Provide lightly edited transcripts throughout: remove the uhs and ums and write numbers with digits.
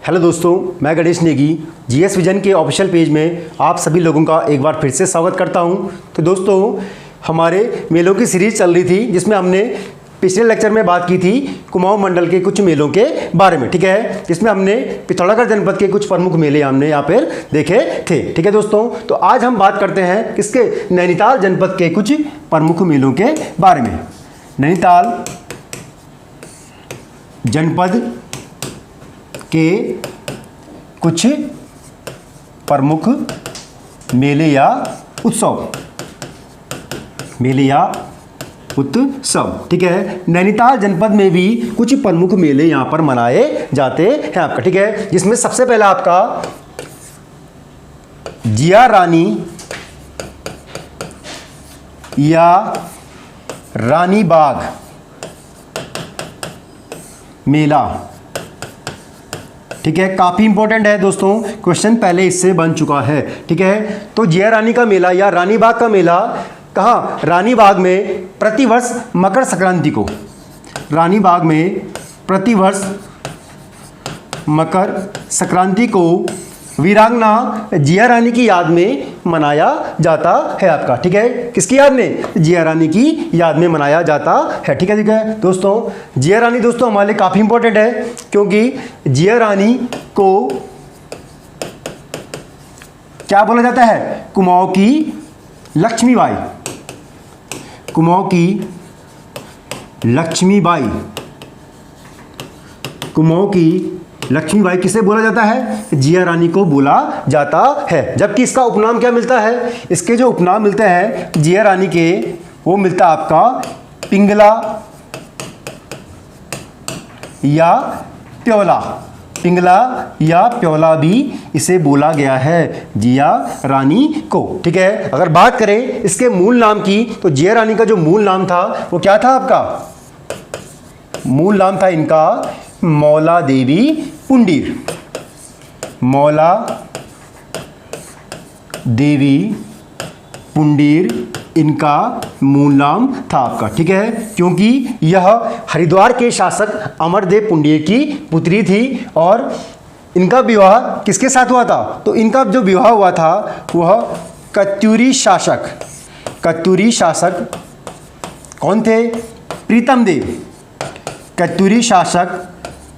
Hello दोस्तों, मैं Ganesh Negi GS vision के ऑफिशियल पेज में आप सभी लोगों का एक बार फिर से स्वागत करता हूं। तो दोस्तों, हमारे मेलों की सीरीज़ चल रही थी जिसमें हमने पिछले लेक्चर में बात की थी कुमाऊं मंडल के कुछ मेलों के बारे में, ठीक है। जिसमें हमने पिथौरागढ़ जनपद के कुछ प्रमुख मेले हमने यहाँ पर देखे थे, ठीक है दोस्तों। तो आज हम बात करते हैं किसके, नैनीताल जनपद के कुछ प्रमुख मेलों के बारे में। नैनीताल जनपद के कुछ प्रमुख मेले या उत्सव, ठीक है। नैनीताल जनपद में भी कुछ प्रमुख मेले यहाँ पर मनाए जाते हैं आपका, ठीक है। जिसमें सबसे पहला आपका जिया रानी या रानी बाग मेला, ठीक है। काफ़ी इंपॉर्टेंट है दोस्तों, क्वेश्चन पहले इससे बन चुका है, ठीक है। तो जिया रानी का मेला या रानी बाग का मेला कहाँ, रानी बाग में प्रतिवर्ष मकर संक्रांति को, रानी बाग में प्रतिवर्ष मकर संक्रांति को वीरांगना जिया रानी की याद में मनाया जाता है आपका, ठीक है। किसकी याद में, जिया रानी की याद में मनाया जाता है, ठीक है दोस्तों। जिया रानी दोस्तों हमारे लिए काफ़ी इंपॉर्टेंट है, क्योंकि जिया रानी को क्या बोला जाता है, कुमाऊं की लक्ष्मीबाई, कुमाऊं की लक्ष्मीबाई, कुमाऊं की लक्ष्मीबाई किसे बोला जाता है, जिया रानी को बोला जाता है। जबकि इसका उपनाम क्या मिलता है, इसके जो उपनाम मिलते हैं जिया रानी के, वो मिलता है आपका पिंगला या प्योला, पिंगला या प्योला भी इसे बोला गया है जिया रानी को, ठीक है। अगर बात करें इसके मूल नाम की, तो जिया रानी का जो मूल नाम था वो क्या था आपका, मूल नाम था इनका मौला देवी पुंडीर, मौला देवी पुंडीर इनका मूल नाम था आपका, ठीक है। क्योंकि यह हरिद्वार के शासक अमरदेव पुंडीर की पुत्री थी और इनका विवाह किसके साथ हुआ था, तो इनका जो विवाह हुआ था वह कत्यूरी शासक कौन थे, प्रीतम देव, कत्यूरी शासक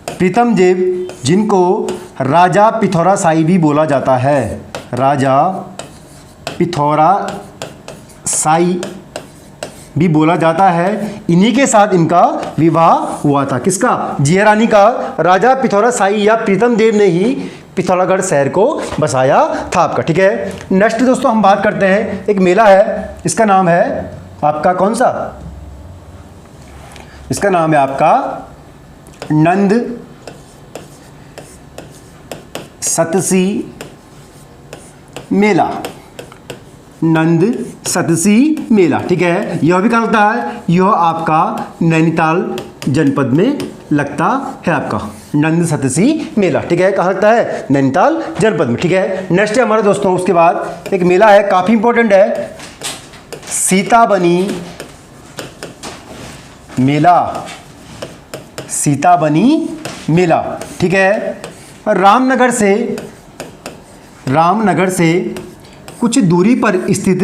प्रीतम देव, जिनको राजा पिथौरा साई भी बोला जाता है, राजा पिथौरा साई भी बोला जाता है। इन्हीं के साथ इनका विवाह हुआ था, किसका, जिया रानी का। राजा पिथौरा साई या प्रीतम देव ने ही पिथौरागढ़ शहर को बसाया था आपका, ठीक है। नेक्स्ट दोस्तों हम बात करते हैं, एक मेला है, इसका नाम है आपका कौन सा, इसका नाम है आपका नंद सतसी मेला, नंद सतसी मेला, ठीक है। यह भी कहाँ लगता है, यह आपका नैनीताल जनपद में लगता है आपका नंद सतसी मेला, ठीक है। कहाँ लगता है, नैनीताल जनपद में, ठीक है। नेक्स्ट है हमारे दोस्तों, उसके बाद एक मेला है काफ़ी इंपॉर्टेंट है, सीताबनी मेला, सीताबनी मेला, ठीक है। रामनगर से कुछ दूरी पर स्थित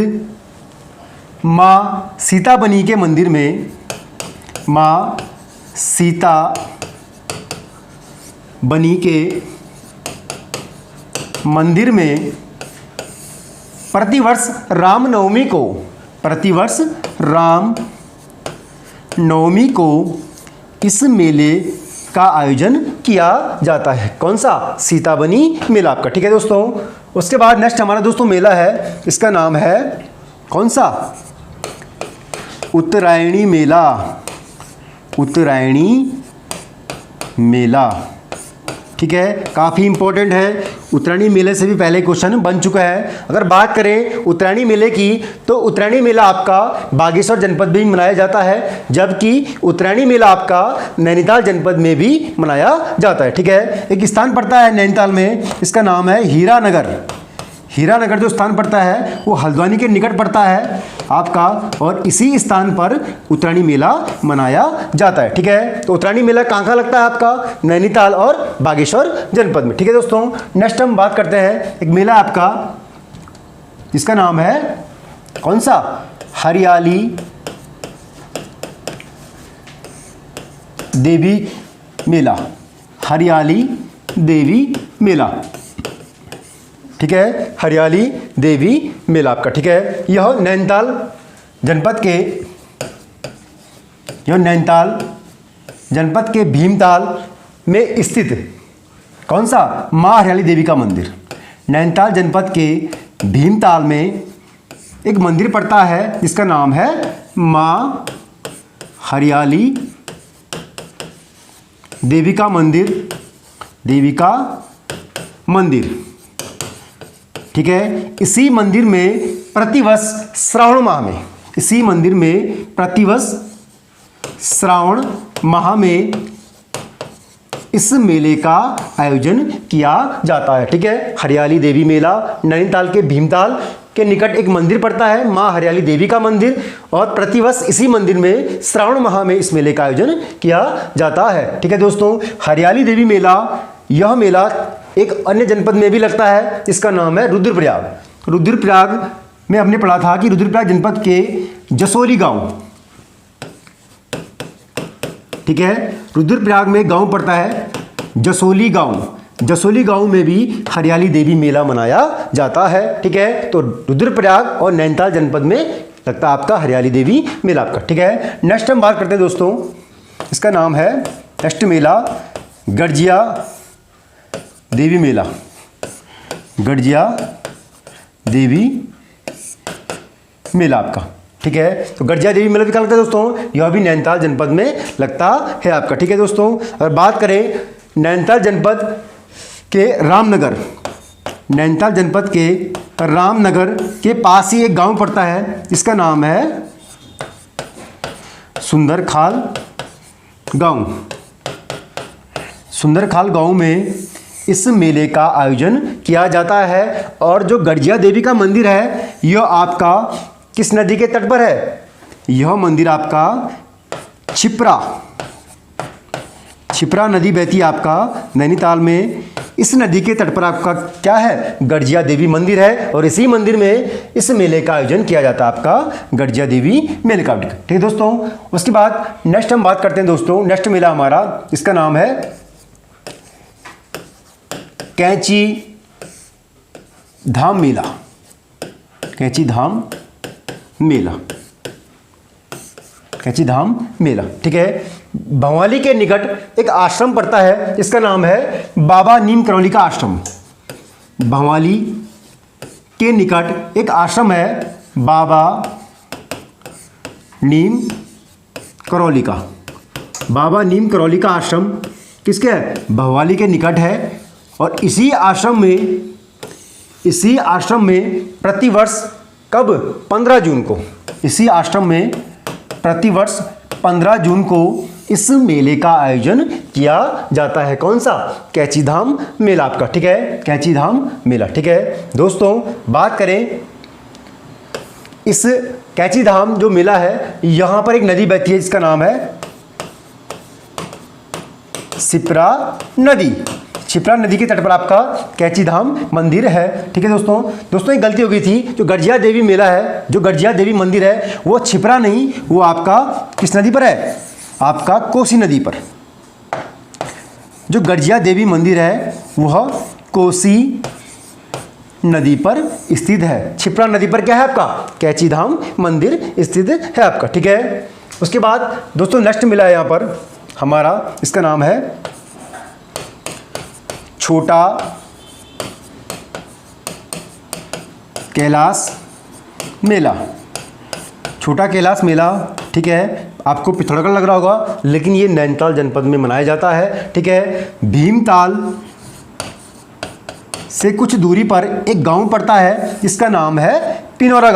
माँ सीताबनी के मंदिर में, माँ सीताबनी के मंदिर में प्रतिवर्ष रामनवमी को इस मेले का आयोजन किया जाता है। कौन सा, सीताबनी मेला आपका, ठीक है दोस्तों। उसके बाद नेक्स्ट हमारा दोस्तों मेला है, इसका नाम है कौन सा, उत्तरायणी मेला, उत्तरायणी मेला, ठीक है। काफ़ी इंपॉर्टेंट है, उत्तरायणी मेले से भी पहले क्वेश्चन बन चुका है। अगर बात करें उत्तरायणी मेले की, तो उत्तरायणी मेला आपका बागेश्वर जनपद में भी मनाया जाता है, जबकि उत्तरायणी मेला आपका नैनीताल जनपद में भी मनाया जाता है, ठीक है। एक स्थान पड़ता है नैनीताल में, इसका नाम है हीरानगर, हीरानगर जो स्थान पड़ता है वो हल्द्वानी के निकट पड़ता है। आपका, और इसी स्थान पर उत्तरायणी मेला मनाया जाता है। ठीक है, तो उत्तरायणी मेला कहाँ लगता है आपका? नैनीताल और बागेश्वर जनपद में। ठीक है दोस्तों, नेक्स्ट हम बात करते हैं एक मेला आपका जिसका नाम है कौन सा? हरियाली देवी मेला। हरियाली देवी मेला। ठीक है, हरियाली देवी मेला आपका। ठीक है, यह नैनीताल जनपद के भीमताल में स्थित कौन सा? माँ हरियाली देवी का मंदिर। नैनीताल जनपद के भीमताल में एक मंदिर पड़ता है जिसका नाम है माँ हरियाली देवी का मंदिर। ठीक है, इसी मंदिर में प्रतिवर्ष श्रावण माह में इस मेले का आयोजन किया जाता है। ठीक है, हरियाली देवी मेला नैनीताल के भीमताल के निकट एक मंदिर पड़ता है, माँ हरियाली देवी का मंदिर, और प्रतिवर्ष इसी मंदिर में श्रावण माह में इस मेले का आयोजन किया जाता है। ठीक है दोस्तों, हरियाली देवी मेला, यह मेला एक अन्य जनपद में भी लगता है, इसका नाम है रुद्रप्रयाग। रुद्रप्रयाग में हमने पढ़ा था कि रुद्रप्रयाग जनपद के जसोली गांव, ठीक है, रुद्रप्रयाग में गांव पड़ता है जसोली गांव में भी हरियाली देवी मेला मनाया जाता है। ठीक है, तो रुद्रप्रयाग और नैनीताल जनपद में लगता है आपका हरियाली देवी मेला आपका। ठीक है, नेक्स्ट हम बात करते हैं दोस्तों, इसका नाम है नेक्स्ट मेला गरजिया देवी मेला। गरजिया देवी मेला आपका। ठीक है, तो गरजिया देवी मेला भी कहाँ लगता है दोस्तों? यह भी नैनीताल जनपद में लगता है आपका। ठीक है दोस्तों, अगर बात करें नैनीताल जनपद के रामनगर के पास ही एक गांव पड़ता है जिसका नाम है सुंदरखाल गांव में इस मेले का आयोजन किया जाता है। और जो गरजिया देवी का मंदिर है यह आपका किस नदी के तट पर है? यह मंदिर आपका छिप्रा नदी बहती है आपका नैनीताल में। इस नदी के तट पर आपका क्या है? गरजिया देवी मंदिर है, और इसी मंदिर में इस मेले का आयोजन किया जाता है आपका गरजिया देवी मेले का। ठीक है दोस्तों, उसके बाद नेक्स्ट हम बात करते हैं दोस्तों, नेक्स्ट मेला हमारा इसका नाम है कैंची धाम मेला। ठीक है, भवाली के निकट एक आश्रम पड़ता है जिसका नाम है बाबा नीम करौली का आश्रम। भवाली के निकट एक आश्रम है बाबा नीम करौली का। बाबा नीम करौली का आश्रम किसके है? भवाली के निकट है, और इसी आश्रम में प्रतिवर्ष कब? 15 जून को। इसी आश्रम में प्रतिवर्ष 15 जून को इस मेले का आयोजन किया जाता है। कौन सा? कैंची धाम मेला आपका। ठीक है, कैंची धाम मेला। ठीक है दोस्तों, बात करें इस कैंची धाम जो मेला है, यहाँ पर एक नदी बहती है जिसका नाम है शिप्रा नदी के तट पर आपका कैंची धाम मंदिर है। ठीक है दोस्तों एक गलती हो गई थी। जो गरजिया देवी मेला है, जो गरजिया देवी मंदिर है, वो छिप्रा नहीं, वो आपका किस नदी पर है? आपका कोसी नदी पर। जो गरजिया देवी मंदिर है वह कोसी नदी पर स्थित है। छिप्रा नदी पर क्या है आपका? कैंची धाम मंदिर स्थित है आपका। ठीक है, उसके बाद दोस्तों नेक्स्ट मेला है यहाँ पर हमारा, इसका नाम है छोटा कैलाश मेला। छोटा कैलाश मेला, ठीक है, आपको पिथौरागढ़ लग रहा होगा, लेकिन ये नैनीताल जनपद में मनाया जाता है। ठीक है, भीमताल से कुछ दूरी पर एक गांव पड़ता है जिसका नाम है पिनौरा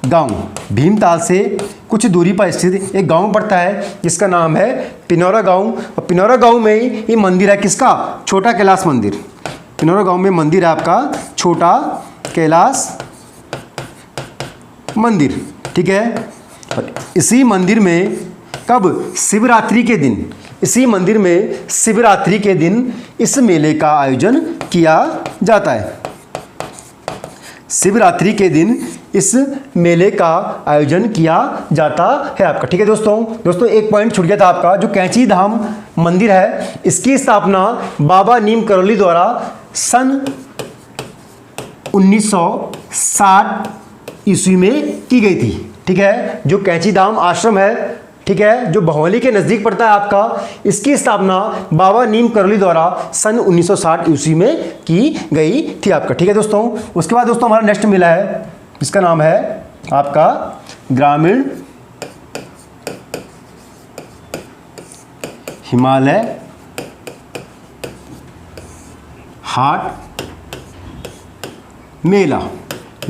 गांव। भीमताल से कुछ दूरी पर स्थित एक गांव पड़ता है जिसका नाम है पिनौरा गांव, और पिनौरा गांव में ही ये मंदिर है किसका? छोटा कैलाश मंदिर। पिनौरा गांव में मंदिर है आपका छोटा कैलाश मंदिर, ठीक है। और इसी मंदिर में कब, शिवरात्रि के दिन, इसी मंदिर में शिवरात्रि के दिन इस मेले का आयोजन किया जाता है। शिवरात्रि के दिन इस मेले का आयोजन किया जाता है आपका, ठीक है दोस्तों एक पॉइंट छूट गया था आपका, जो कैंची धाम मंदिर है इसकी स्थापना बाबा नीम करौली द्वारा सन 1960 ईस्वी में की गई थी, ठीक है। जो कैंची धाम आश्रम है, ठीक है, जो भवली के नज़दीक पड़ता है आपका, इसकी स्थापना बाबा नीम करौली द्वारा सन 1960 ईस्वी में की गई थी आपका, ठीक है दोस्तों। उसके बाद दोस्तों हमारा नेक्स्ट मेला है, इसका नाम है आपका ग्रामीण हिमालय हाट मेला,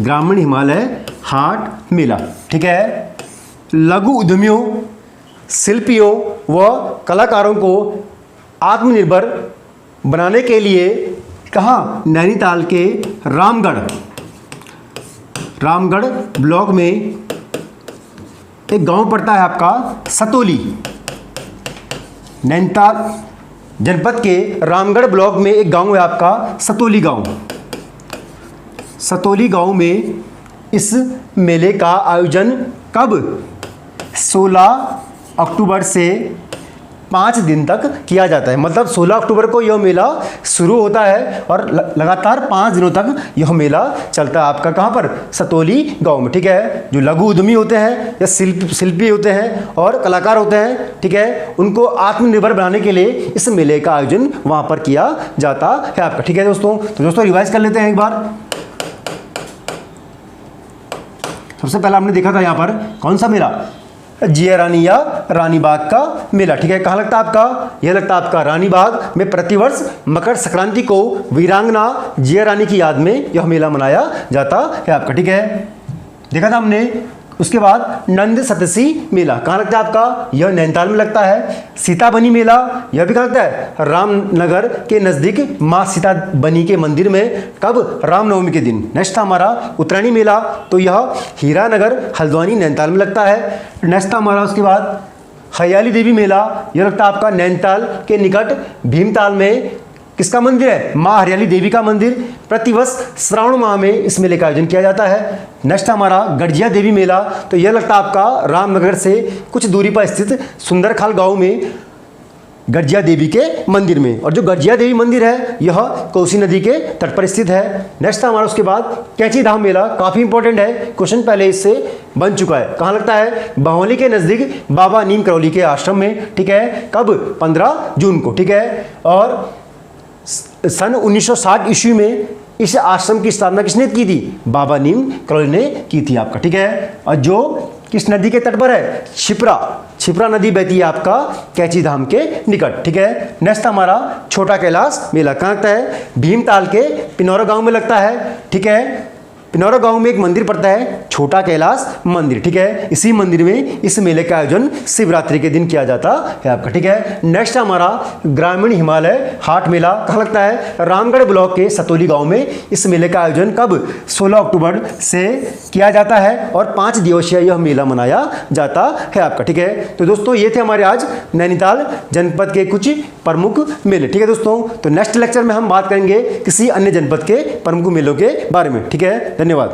ग्रामीण हिमालय हाट मेला, ठीक है। लघु उद्यमियों, शिल्पियों व कलाकारों को आत्मनिर्भर बनाने के लिए कहाँ, नैनीताल के रामगढ़ ब्लॉक में एक गांव पड़ता है आपका सतोली। नैनीताल जनपद के रामगढ़ ब्लॉक में एक गांव है आपका सतोली गांव। सतोली गांव में इस मेले का आयोजन कब, 16 अक्टूबर से 5 दिन तक किया जाता है। मतलब 16 अक्टूबर को यह मेला शुरू होता है और लगातार 5 दिनों तक यह मेला चलता है आपका, कहाँ पर, सतोली गांव में, ठीक है। जो लघु उद्यमी होते हैं या शिल्पी होते हैं और कलाकार होते हैं, ठीक है, उनको आत्मनिर्भर बनाने के लिए इस मेले का आयोजन वहाँ पर किया जाता है आपका, ठीक है दोस्तों। तो दोस्तों रिवाइज कर लेते हैं एक बार। सबसे पहला हमने देखा था यहाँ पर कौन सा मेला, जिया रानी या रानी बाग का मेला, ठीक है। कहाँ लगता है आपका, यह लगता है आपका रानी बाग में। प्रतिवर्ष मकर संक्रांति को वीरांगना जिया रानी की याद में यह मेला मनाया जाता है आपका, ठीक है, देखा था हमने। उसके बाद नंद सतसी मेला कहाँ लगता है आपका, यह नैनीताल में लगता है। सीता बनी मेला, यह भी कहाँ लगता है, रामनगर के नज़दीक माँ सीता बनी के मंदिर में, कब, रामनवमी के दिन। नेक्स्ट था हमारा उत्तरायणी मेला, तो यह हीरानगर हल्द्वानी नैनीताल में लगता है। नेक्स्ट था हमारा उसके बाद हरियाली देवी मेला, यह लगता है आपका नैनीताल के निकट भीमताल में। किसका मंदिर है, माँ हरियाली देवी का मंदिर। प्रतिवर्ष श्रावण माह में इस मेले का आयोजन किया जाता है। नेक्स्ट हमारा गढ़जिया देवी मेला, तो यह लगता है आपका रामनगर से कुछ दूरी पर स्थित सुंदरखाल गांव में गढ़जिया देवी के मंदिर में। और जो गढ़जिया देवी मंदिर है यह कोसी नदी के तट पर स्थित है। नेक्स्ट हमारा उसके बाद कैंची धाम मेला, काफ़ी इंपॉर्टेंट है, क्वेश्चन पहले इससे बन चुका है। कहाँ लगता है, भवली के नज़दीक बाबा नीम करौली के आश्रम में, ठीक है, कब, 15 जून को, ठीक है। और सन 1960 ईस्वी में इस आश्रम की स्थापना किसने की थी, बाबा नीम करौली ने की थी आपका, ठीक है। और जो किस नदी के तट पर है, छिपरा नदी बहती है आपका कैंची धाम के निकट, ठीक है। नेक्स्ट हमारा छोटा कैलाश मेला कहाँ लगता है, भीमताल के पिनौरा गांव में लगता है, ठीक है। पिनौरा गांव में एक मंदिर पड़ता है छोटा कैलाश मंदिर, ठीक है। इसी मंदिर में इस मेले का आयोजन शिवरात्रि के दिन किया जाता है आपका, ठीक है। नेक्स्ट हमारा ग्रामीण हिमालय हाट मेला कहाँ लगता है, रामगढ़ ब्लॉक के सतोली गांव में। इस मेले का आयोजन कब, 16 अक्टूबर से किया जाता है और 5 दिवसीय यह मेला मनाया जाता है आपका, ठीक है। तो दोस्तों ये थे हमारे आज नैनीताल जनपद के कुछ प्रमुख मेले, ठीक है दोस्तों। तो नेक्स्ट लेक्चर में हम बात करेंगे किसी अन्य जनपद के प्रमुख मेलों के बारे में, ठीक है। धन्यवाद।